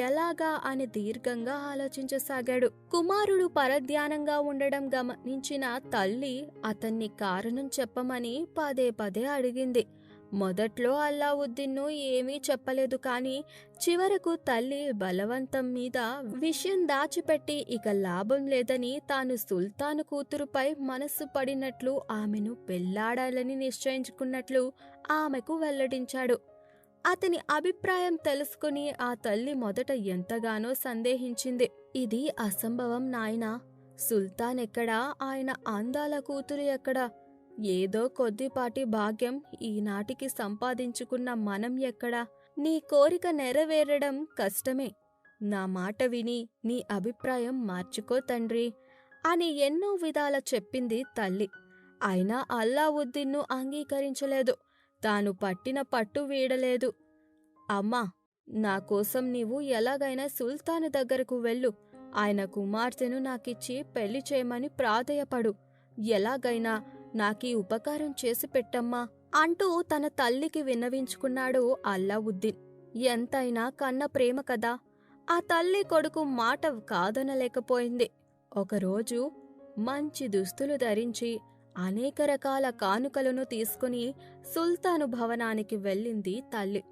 ఎలాగా అని దీర్ఘంగా ఆలోచించసాగాడు. కుమారుడు పరధ్యానంగా ఉండడం గమనించిన తల్లి అతన్ని కారణం చెప్పమని పదే పదే అడిగింది. మొదట్లో అల్లావుద్దీన్ను ఏమీ చెప్పలేదు. కానీ చివరకు తల్లి బలవంతం మీద విషయం దాచిపెట్టి ఇక లాభం లేదని తాను సుల్తాను కూతురుపై మనస్సు పడినట్లు ఆమెను పెళ్లాడాలని నిశ్చయించుకున్నట్లు ఆమెకు వెల్లడించాడు. అతని అభిప్రాయం తెలుసుకుని ఆ తల్లి మొదట ఎంతగానో సందేహించింది. ఇది అసంభవం నాయనా. సుల్తాన్ ఎక్కడా, ఆయన అందాల కూతురు ఎక్కడా? ఏదో కొద్దిపాటి భాగ్యం ఈనాటికి సంపాదించుకున్న మనం ఎక్కడా? నీ కోరిక నెరవేరడం కష్టమే. నా మాట విని నీ అభిప్రాయం మార్చుకో తండ్రి అని ఎన్నో విధాల చెప్పింది తల్లి. అయినా అల్లావుద్దీన్ను అంగీకరించలేదు. తాను పట్టిన పట్టు వీడలేదు. అమ్మా, నా కోసం నీవు ఎలాగైనా సుల్తాను దగ్గరకు వెళ్ళు. ఆయన కుమార్తెను నాకిచ్చి పెళ్లి చేయమని ప్రాధేయపడు. ఎలాగైనా నాకీ ఉపకారం చేసి పెట్టమ్మా అంటూ తన తల్లికి విన్నవించుకున్నాడు అల్లావుద్దీన్. ఎంతైనా కన్న ప్రేమ కదా. ఆ తల్లి కొడుకు మాట కాదనలేకపోయింది. ఒకరోజు మంచి దుస్తులు ధరించి అనేక రకాల కానుకలను తీసుకుని సుల్తాను భవనానికి వెళ్ళింది తల్లి.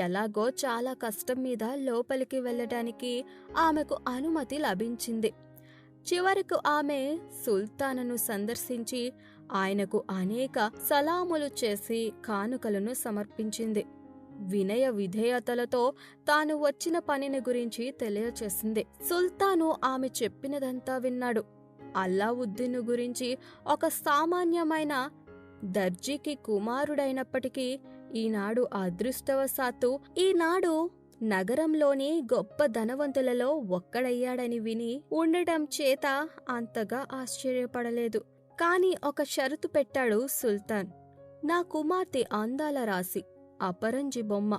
ఎలాగో చాలా కష్టం మీద లోపలికి వెళ్ళటానికి ఆమెకు అనుమతి లభించింది. చివరకు ఆమె సుల్తానును సందర్శించి ఆయనకు అనేక సలాములు చేసి కానుకలను సమర్పించింది. వినయ విధేయతలతో తాను వచ్చిన పనిని గురించి తెలియచేసింది. సుల్తాను ఆమె చెప్పినదంతా విన్నాడు. అల్లావుద్దీను గురించి ఒక సామాన్యమైన దర్జీకి కుమారుడైనప్పటికీ ఈనాడు అదృష్టవశాత్తు ఈనాడు నగరంలోని గొప్ప ధనవంతులలో ఒక్కడయ్యాడని విని ఉండటం చేత అంతగా ఆశ్చర్యపడలేదు. కాని ఒక షరతు పెట్టాడు సుల్తాన్. నా కుమార్తె అందాల రాశి, అపరంజి బొమ్మ.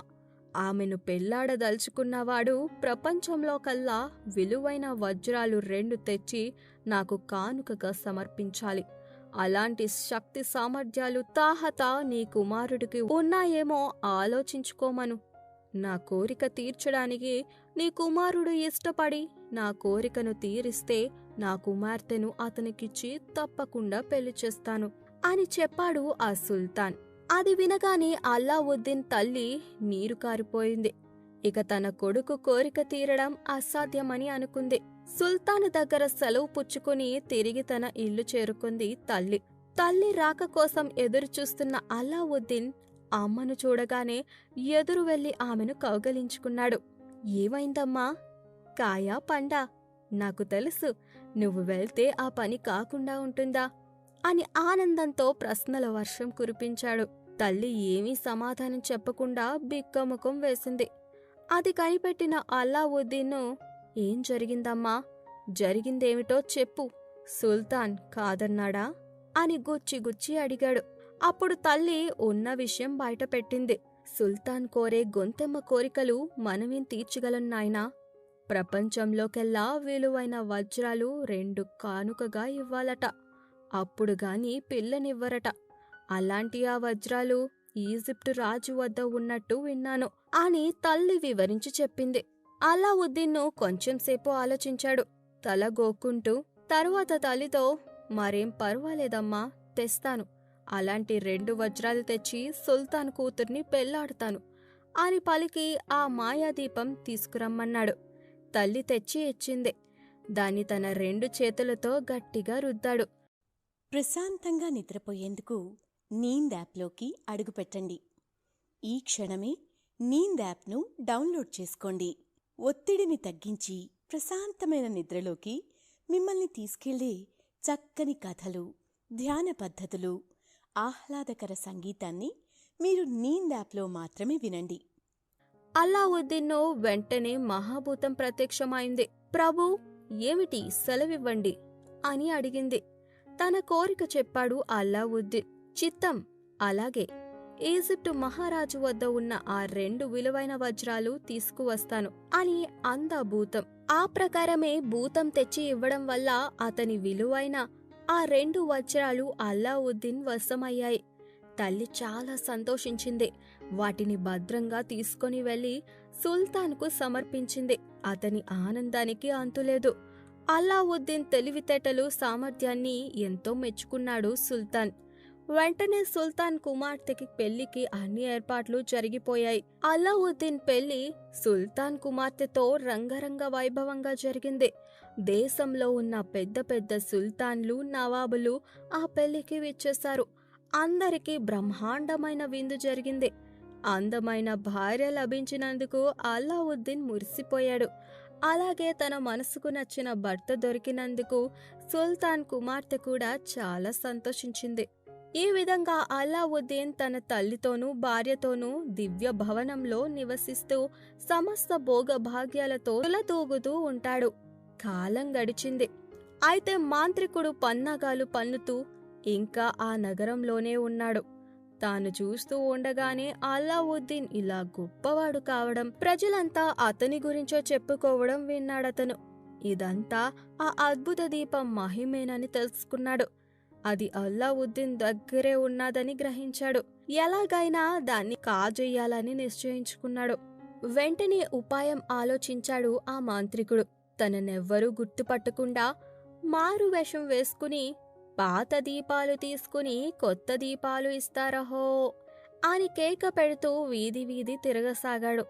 ఆమెను పెళ్లాడదలుచుకున్నవాడు ప్రపంచంలో కల్లా విలువైన వజ్రాలు 2 తెచ్చి నాకు కానుకగా సమర్పించాలి. అలాంటి శక్తి సామర్థ్యాలు తాహత నీ కుమారుడికి ఉన్నాయేమో ఆలోచించుకోమను. నా కోరిక తీర్చడానికి నీ కుమారుడు ఇష్టపడి నా కోరికను తీరిస్తే నా కుమార్తెను అతనికిచ్చి తప్పకుండా పెళ్లి చేస్తాను అని చెప్పాడు ఆ సుల్తాన్. అది వినగానే అల్లావుద్దీన్ తల్లి నీరు కారిపోయింది. ఇక తన కొడుకు కోరిక తీరడం అసాధ్యమని అనుకుంది. సుల్తాను దగ్గర సెలవు పుచ్చుకుని తిరిగి తన ఇల్లు చేరుకుంది తల్లి. తల్లి రాక కోసం ఎదురుచూస్తున్న అల్లావుద్దీన్ అమ్మను చూడగానే ఎదురు వెళ్లి ఆమెను కౌగలించుకున్నాడు. ఏమైందమ్మా? కాయా పండా? నాకు తెలుసు, నువ్వు వెళ్తే ఆ పని కాకుండా ఉంటుందా అని ఆనందంతో ప్రశ్నల వర్షం కురిపించాడు. తల్లి ఏమీ సమాధానం చెప్పకుండా బిక్కముఖం వేసింది. అది కనిపెట్టిన అల్లావుద్దీన్ను, ఏం జరిగిందమ్మా? జరిగిందేమిటో చెప్పు. సుల్తాన్ కాదన్నాడా అని గుచ్చి అడిగాడు. అప్పుడు తల్లి ఉన్న విషయం బయటపెట్టింది. సుల్తాన్ కోరే గొంతెమ్మ కోరికలు మనమేం తీర్చగలం నాయనా? ప్రపంచంలోకెల్లా విలువైన వజ్రాలు 2 కానుకగా ఇవ్వాలట. అప్పుడుగాని పిల్లనివ్వరట. అలాంటి ఆ వజ్రాలు ఈజిప్టు రాజు వద్ద ఉన్నట్టు విన్నాను అని తల్లి వివరించి చెప్పింది. అల్లావుద్దీన్ను కొంచెంసేపు ఆలోచించాడు. తల గోక్కుంటూ తరువాత తల్లితో, మరేం పర్వాలేదమ్మా, తెస్తాను. అలాంటి 2 వజ్రాలు తెచ్చి సుల్తాన్ కూతుర్ని పెళ్లాడతాను అని పలికి ఆ మాయాదీపం తీసుకురమ్మన్నాడు. తల్లి తెచ్చి ఇచ్చింది. దాన్ని తన 2 చేతులతో గట్టిగా రుద్దాడు. ప్రశాంతంగా నిద్రపోయేందుకు నీంద్ యాప్లోకి అడుగుపెట్టండి. ఈ క్షణమే నీంద్ యాప్ను డౌన్లోడ్ చేసుకోండి. ఒత్తిడిని తగ్గించి ప్రశాంతమైన నిద్రలోకి మిమ్మల్ని తీసుకెళ్లే చక్కని కథలు, ధ్యాన పద్ధతులు, ఆహ్లాదకర సంగీతాన్ని మీరు నీంద్ యాప్లో మాత్రమే వినండి. అల్లావుద్దీన్ను వెంటనే మహాభూతం ప్రత్యక్షమైంది. ప్రభూ, ఏమిటి, సెలవివ్వండి అని అడిగింది. తన కోరిక చెప్పాడు అల్లావుద్దీన్. చిత్తం, అలాగే. ఈజిప్టు మహారాజు వద్ద ఉన్న ఆ 2 విలువైన వజ్రాలు తీసుకువస్తాను అని అందా భూతం. ఆ ప్రకారమే భూతం తెచ్చి ఇవ్వడం వల్ల అతని విలువైన ఆ 2 వజ్రాలు అల్లావుద్దీన్ వశమయ్యాయి. తల్లి చాలా సంతోషించింది. వాటిని భద్రంగా తీసుకొని వెళ్లి సుల్తాన్కు సమర్పించింది. అతని ఆనందానికి అంతులేదు. అల్లావుద్దీన్ తెలివితేటలు, సామర్థ్యాన్ని ఎంతో మెచ్చుకున్నాడు సుల్తాన్. వెంటనే సుల్తాన్ కుమార్తెకి పెళ్లికి అన్ని ఏర్పాట్లు జరిగిపోయాయి. అల్లావుద్దీన్ పెళ్లి సుల్తాన్ కుమార్తెతో రంగరంగ వైభవంగా జరిగింది. దేశంలో ఉన్న పెద్ద పెద్ద సుల్తాన్లు, నవాబులు ఆ పెళ్లికి విచ్చేశారు. అందరికీ బ్రహ్మాండమైన విందు జరిగింది. అందమైన భార్య లభించినందుకు అల్లావుద్దీన్ మురిసిపోయాడు. అలాగే తన మనసుకు నచ్చిన భర్త దొరికినందుకు సుల్తాన్ కుమార్తె కూడా చాలా సంతోషించింది. ఈ విధంగా అల్లావుద్దీన్ తన తల్లితోనూ భార్యతోనూ దివ్య భవనంలో నివసిస్తూ సమస్త భోగభాగ్యాలతో తులతూగుతూ ఉంటాడు. కాలం గడిచింది. అయితే మాంత్రికుడు పన్నాగాలు పన్నుతూ ఇంకా ఆ నగరంలోనే ఉన్నాడు. తాను చూస్తూ ఉండగానే అల్లావుద్దీన్ ఇలా గొప్పవాడు కావడం, ప్రజలంతా అతని గురించో చెప్పుకోవడం విన్నాడతను. ఇదంతా ఆ అద్భుత దీపం మహిమేనని తెలుసుకున్నాడు. అది అల్లావుద్దీన్ దగ్గరే ఉన్నదని గ్రహించాడు. ఎలాగైనా దాన్ని కాజేయాలని నిశ్చయించుకున్నాడు. వెంటనే ఉపాయం ఆలోచించాడు ఆ మాంత్రికుడు. తననెవ్వరూ గుర్తుపట్టకుండా మారు వేషం వేసుకుని పాత దీపాలు తీసుకుని కొత్త దీపాలు ఇస్తారహో అని కేక పెడుతూ వీధి వీధి తిరగసాగాడు.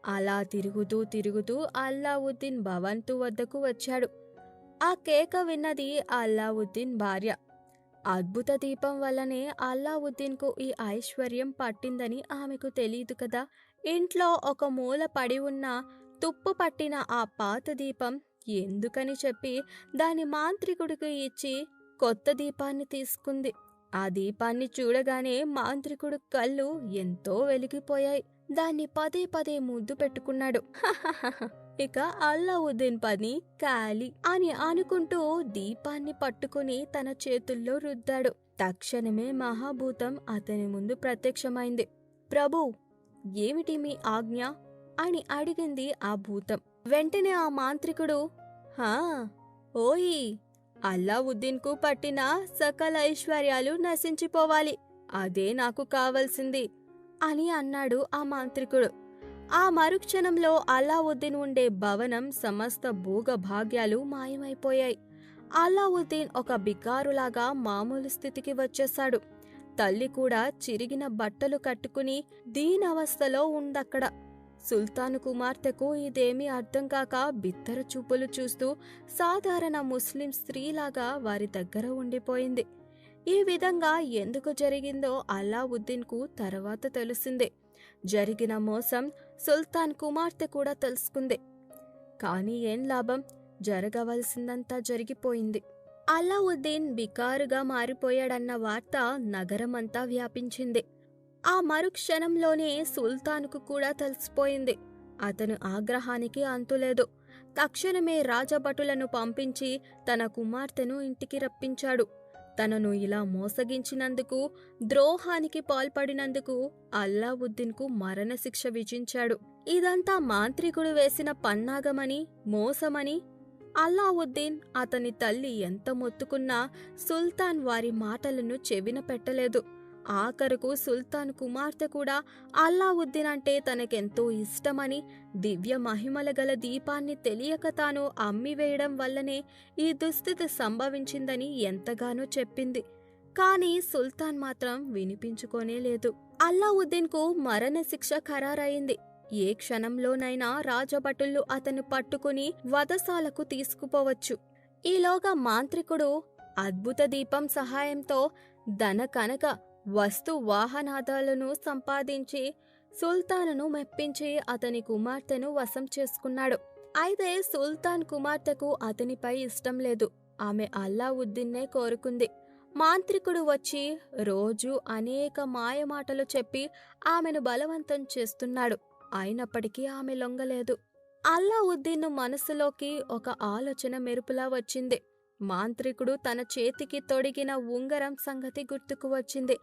అలా తిరుగుతూ తిరుగుతూ అల్లావుద్దీన్ భవంతు వద్దకు వచ్చాడు. ఆ కేక విన్నది అల్లావుద్దీన్ భార్య. అద్భుత దీపం వల్లనే అల్లావుద్దీన్కు ఈ ఐశ్వర్యం పట్టిందని ఆమెకు తెలీదు కదా. ఇంట్లో ఒక మూల పడి ఉన్న తుప్పు పట్టిన ఆ పాత దీపం ఎందుకని చెప్పి దాని మాంత్రికుడికి ఇచ్చి కొత్త దీపాన్ని తీసుకుంది. ఆ దీపాన్ని చూడగానే మాంత్రికుడు కళ్ళు ఎంతో వెలిగిపోయాయి. దాన్ని పదే పదే ముద్దు పెట్టుకున్నాడు. ఇక అల్లావుద్దీన్ పని ఖాళీ అని అనుకుంటూ దీపాన్ని పట్టుకుని తన చేతుల్లో రుద్దాడు. తక్షణమే మహాభూతం అతని ముందు ప్రత్యక్షమైంది. ప్రభూ, ఏమిటి మీ ఆజ్ఞ అని అడిగింది ఆ భూతం. వెంటనే ఆ మాంత్రికుడు, హా ఓయి, అల్లావుద్దీన్కు పట్టిన సకల ఐశ్వర్యాలు నశించిపోవాలి, అదే నాకు కావలసింది అని అన్నాడు ఆ మాంత్రికుడు. ఆ మరుక్షణంలో అల్లావుద్దీన్ ఉండే భవనం సమస్త భోగభాగ్యాలు మాయమైపోయాయి. అల్లావుద్దీన్ ఒక బికారులాగా మామూలు స్థితికి వచ్చేశాడు. తల్లి కూడా చిరిగిన బట్టలు కట్టుకుని దీనవస్థలో ఉందక్కడ. సుల్తాను కుమార్తెకు ఇదేమీ అర్థం కాక బిత్తర చూపులు చూస్తూ సాధారణ ముస్లిం స్త్రీలాగా వారి దగ్గర ఉండిపోయింది. ఈ విధంగా ఎందుకు జరిగిందో అల్లావుద్దీన్కు తర్వాత తెలిసింది. జరిగిన మోసం సుల్తాన్ కుమార్తె కూడా తెలుసుకుంది. కానీ ఏం లాభం, జరగవలసిందంతా జరిగిపోయింది. అల్లావుద్దీన్ బికారుగా మారిపోయాడన్న వార్త నగరమంతా వ్యాపించింది. ఆ మరుక్షణంలోనే సుల్తాన్కు కూడా తెలిసిపోయింది. అతను ఆగ్రహానికి అంతులేదు. తక్షణమే రాజభటులను పంపించి తన కుమార్తెను ఇంటికి రప్పించాడు. తనను ఇలా మోసగించినందుకు, ద్రోహానికి పాల్పడినందుకు అల్లావుద్దీన్కు మరణశిక్ష విధించాడు. ఇదంతా మాంత్రికుడు వేసిన పన్నాగమని, మోసమని అల్లావుద్దీన్, అతని తల్లి ఎంత మొత్తుకున్నా సుల్తాన్ వారి మాటలను చెవిన పెట్టలేదు. ఆఖరుకు సుల్తాన్ కుమార్తె కూడా అల్లావుద్దీన్ అంటే తనకెంతో ఇష్టమని, దివ్య మహిమల గల దీపాన్ని తెలియక తాను అమ్మివేయడం వల్లనే ఈ దుస్థితి సంభవించిందని ఎంతగానో చెప్పింది. కానీ సుల్తాన్ మాత్రం వినిపించుకోనే లేదు. అల్లావుద్దీన్కు మరణశిక్ష ఖరారయింది. ఏ క్షణంలోనైనా రాజభటులు అతను పట్టుకుని వధశాలకు తీసుకుపోవచ్చు. ఈలోగా మాంత్రికుడు అద్భుత దీపం సహాయంతో ధన కనక వస్తు వాహనాదాలను సంపాదించి సుల్తానును మెప్పించి అతని కుమార్తెను వశం చేసుకున్నాడు. అయితే సుల్తాన్ కుమార్తెకు అతనిపై ఇష్టం లేదు. ఆమె అల్లావుద్దీన్నే కోరుకుంది. మాంత్రికుడు వచ్చి రోజు అనేక మాయమాటలు చెప్పి ఆమెను బలవంతం చేస్తున్నాడు. అయినప్పటికీ ఆమె లొంగలేదు. అల్లావుద్దీన్ మనసులోకి ఒక ఆలోచన మెరుపులా వచ్చింది. మాంత్రికుడు తన చేతికి తొడిగిన ఉంగరం సంగతి గుర్తుకు వచ్చింది.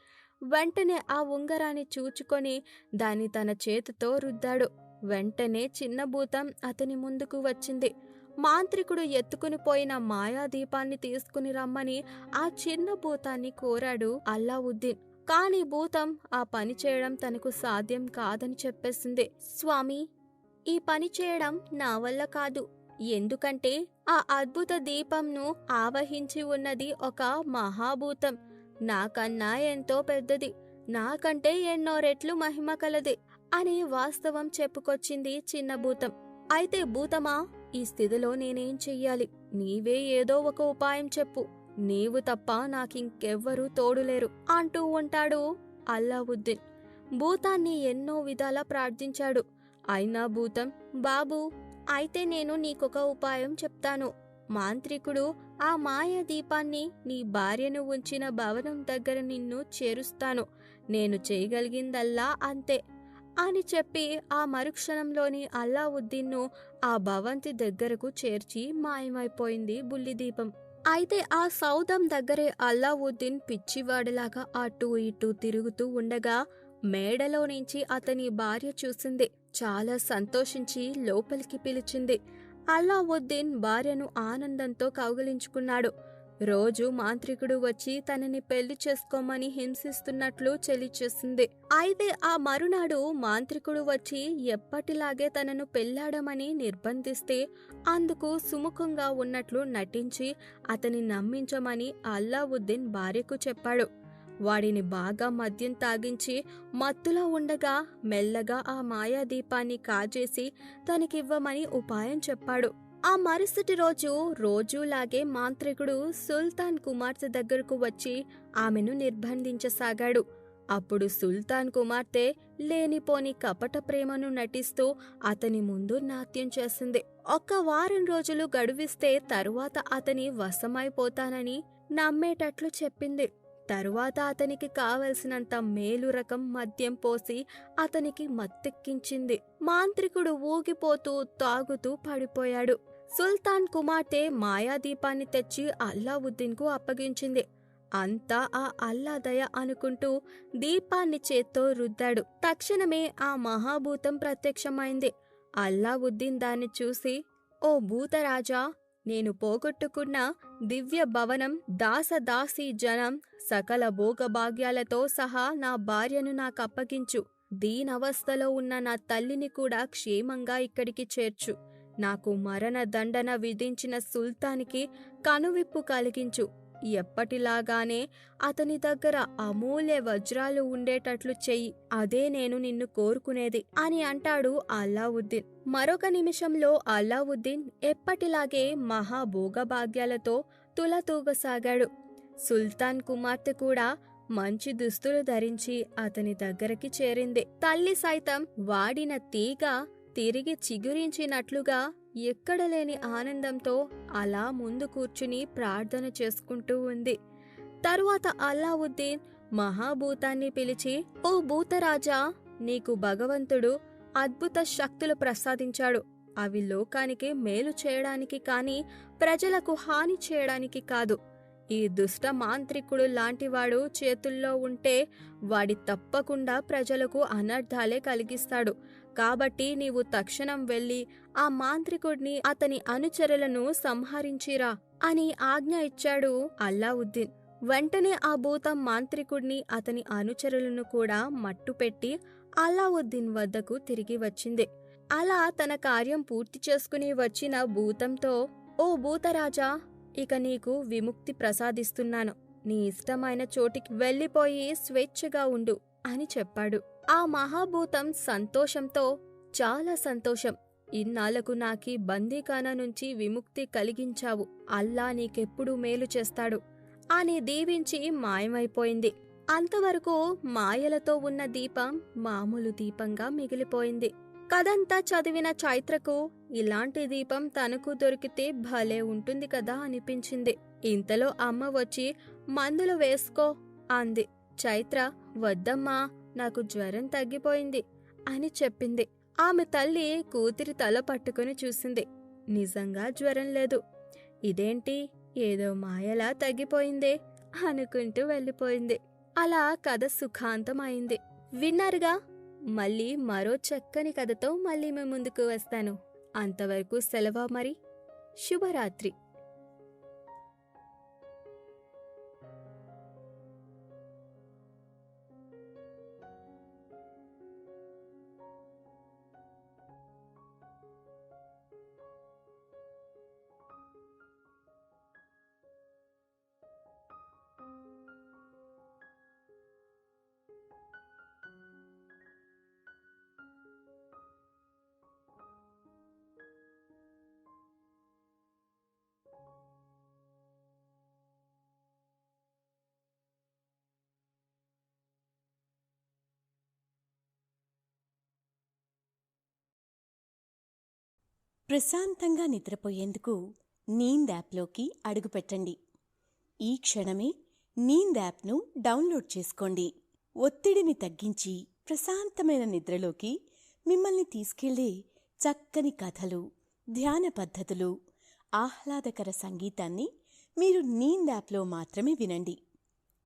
వెంటనే ఆ ఉంగరాన్ని చూచుకొని దాన్ని తన చేతితో రుద్దాడు. వెంటనే చిన్న భూతం అతని ముందుకు వచ్చింది. మాంత్రికుడు ఎత్తుకుని పోయిన మాయాదీపాన్ని తీసుకుని రమ్మని ఆ చిన్న భూతాన్ని కోరాడు అల్లావుద్దీన్. కాని భూతం ఆ పని చేయడం తనకు సాధ్యం కాదని చెప్పేసింది. స్వామి, ఈ పని చేయడం నా వల్ల కాదు. ఎందుకంటే ఆ అద్భుత దీపంను ఆవహించి ఉన్నది ఒక మహాభూతం. నాకన్నా ఎంతో పెద్దది, నాకంటే ఎన్నో రెట్లు మహిమ కలది అని వాస్తవం చెప్పుకొచ్చింది చిన్న భూతం. అయితే భూతమా, ఈ స్థితిలో నేనేం చెయ్యాలి? నీవే ఏదో ఒక ఉపాయం చెప్పు. నీవు తప్ప నాకింకెవ్వరూ తోడులేరు అంటూ ఉంటాడు అల్లావుద్దీన్. భూతాన్ని ఎన్నో విధాలా ప్రార్థించాడు. అయినా భూతం, బాబూ, అయితే నేను నీకొక ఉపాయం చెప్తాను. మాంత్రికుడు ఆ మాయ దీపాన్ని నీ భార్యను ఉంచిన భవనం దగ్గర నిన్ను చేరుస్తాను. నేను చేయగలిగిందల్లా అంతే అని చెప్పి ఆ మరుక్షణంలోని అల్లావుద్దీన్ను ఆ భవంతి దగ్గరకు చేర్చి మాయమైపోయింది బుల్లిదీపం. అయితే ఆ సౌధం దగ్గరే అల్లావుద్దీన్ పిచ్చివాడిలాగా అటూ ఇటూ తిరుగుతూ ఉండగా మేడలో నుంచి అతని భార్య చూసింది. చాలా సంతోషించి లోపలికి పిలిచింది. అల్లావుద్దీన్ భార్యను ఆనందంతో కౌగిలించుకున్నాడు. రోజు మాంత్రికుడు వచ్చి తనని పెళ్లి చేసుకోమని హింసిస్తున్నట్లు చెలిచేసింది. అయితే ఆ మరునాడు మాంత్రికుడు వచ్చి ఎప్పటిలాగే తనను పెళ్లాడమని నిర్బంధిస్తే అందుకు సుముఖంగా ఉన్నట్లు నటించి అతని నమ్మించమని అల్లావుద్దీన్ భార్యకు చెప్పాడు. వాడిని బాగా మద్యం తాగించి మత్తులో ఉండగా మెల్లగా ఆ మాయాదీపాన్ని కాజేసి తనకివ్వమని ఉపాయం చెప్పాడు. ఆ మరుసటి రోజు రోజులాగే మాంత్రికుడు సుల్తాన్ కుమార్తె దగ్గరకు వచ్చి ఆమెను నిర్బంధించసాగాడు. అప్పుడు సుల్తాన్ కుమార్తె లేనిపోని కపట ప్రేమను నటిస్తూ అతని ముందు నాట్యం చేసింది. 1 వారం రోజులు గడువిస్తే తరువాత అతని వశమైపోతానని నమ్మేటట్లు చెప్పింది. తరువాత అతనికి కావలసినంత మేలు రకం మద్యం పోసి అతనికి మత్తెక్కించింది. మాంత్రికుడు ఊగిపోతూ తాగుతూ పడిపోయాడు. సుల్తాన్ కుమార్తె మాయాదీపాన్ని తెచ్చి అల్లావుద్దీన్కు అప్పగించింది. అంతా ఆ అల్లాదయ అనుకుంటూ దీపాన్ని చేత్తో రుద్దాడు. తక్షణమే ఆ మహాభూతం ప్రత్యక్షమైంది. అల్లావుద్దీన్ దాన్ని చూసి, ఓ భూతరాజా, నేను పోగొట్టుకున్న దివ్య భవనం, దాసదాసీ జనం, సకల భోగభాగ్యాలతో సహా నా భార్యను నాకప్పగించు. దీనవస్థలో ఉన్న నా తల్లిని కూడా క్షేమంగా ఇక్కడికి చేర్చు. నాకు మరణ దండన విధించిన సుల్తానికి కనువిప్పు కలిగించు. ఎప్పటిలాగానే అతని దగ్గర అమూల్య వజ్రాలు ఉండేటట్లు చెయ్యి. అదే నేను నిన్ను కోరుకునేది అని అంటాడు అల్లావుద్దీన్. మరొక నిమిషంలో అల్లావుద్దీన్ ఎప్పటిలాగే మహాభోగభాగ్యాలతో తులతూగసాగాడు. సుల్తాన్ కుమార్తె కూడా మంచి దుస్తులు ధరించి అతని దగ్గరికి చేరింది. తల్లి సైతం వాడిన తీగ తిరిగి చిగురించినట్లుగా ఎక్కడలేని ఆనందంతో అలా ముందు కూర్చుని ప్రార్థన చేసుకుంటూ ఉంది. తరువాత అల్లావుద్దీన్ మహాభూతాన్ని పిలిచి, ఓ భూతరాజా, నీకు భగవంతుడు అద్భుత శక్తులు ప్రసాదించాడు. అవి లోకానికి మేలు చేయడానికి కాని ప్రజలకు హాని చేయడానికి కాదు. ఈ దుష్ట మాంత్రికుడు లాంటివాడు చేతుల్లో ఉంటే వాడి తప్పకుండా ప్రజలకు అనర్థాలే కలిగిస్తాడు. కాబట్టి నీవు తక్షణం వెళ్ళి ఆ మాంత్రికుడిని, అతని అనుచరులను సంహరించిరా అని ఆజ్ఞ ఇచ్చాడు అల్లావుద్దీన్. వెంటనే ఆ భూతం మాంత్రికుడిని, అతని అనుచరులను కూడా మట్టుపెట్టి అల్లావుద్దీన్ వద్దకు తిరిగి వచ్చింది. అలా తన కార్యం పూర్తి చేసుకుని వచ్చిన భూతంతో, ఓ భూతరాజా, ఇక నీకు విముక్తి ప్రసాదిస్తున్నాను. నీ ఇష్టమైన చోటికి వెళ్ళిపోయి స్వేచ్ఛగా ఉండు అని చెప్పాడు. ఆ మహాభూతం సంతోషంతో, చాలా సంతోషం, ఇన్నాళ్లకు నాకీ బందీఖానా నుంచి విముక్తి కలిగించావు. అల్లా నీకెప్పుడు మేలు చేస్తాడు అని దీవించి మాయమైపోయింది. అంతవరకు మాయలతో ఉన్న దీపం మామూలు దీపంగా మిగిలిపోయింది. కథంతా చదివిన చైత్రకు ఇలాంటి దీపం తనకు దొరికితే భలే ఉంటుంది కదా అనిపించింది. ఇంతలో అమ్మ వచ్చి మందులు వేసుకో అంది. చైత్ర, వద్దమ్మా, నాకు జ్వరం తగ్గిపోయింది అని చెప్పింది. ఆమె తల్లి కూతురి తల పట్టుకుని చూసింది. నిజంగా జ్వరం లేదు. ఇదేంటి, ఏదో మాయలా తగ్గిపోయిందే అనుకుంటూ వెళ్ళిపోయింది. అలా కథ సుఖాంతమైంది. విన్నారుగా? మళ్ళీ మరో చక్కని కథతో మళ్ళీ మీ ముందుకు వస్తాను. అంతవరకు సెలవా మరి. శుభరాత్రి. ప్రశాంతంగా నిద్రపోయేందుకు నీంద్ యాప్లోకి అడుగుపెట్టండి. ఈ క్షణమే నీంద్ యాప్ను డౌన్లోడ్ చేసుకోండి. ఒత్తిడిని తగ్గించి ప్రశాంతమైన నిద్రలోకి మిమ్మల్ని తీసుకెళ్లే చక్కని కథలు, ధ్యాన పద్ధతులు, ఆహ్లాదకర సంగీతాన్ని మీరు నీంద్ యాప్లో మాత్రమే వినండి.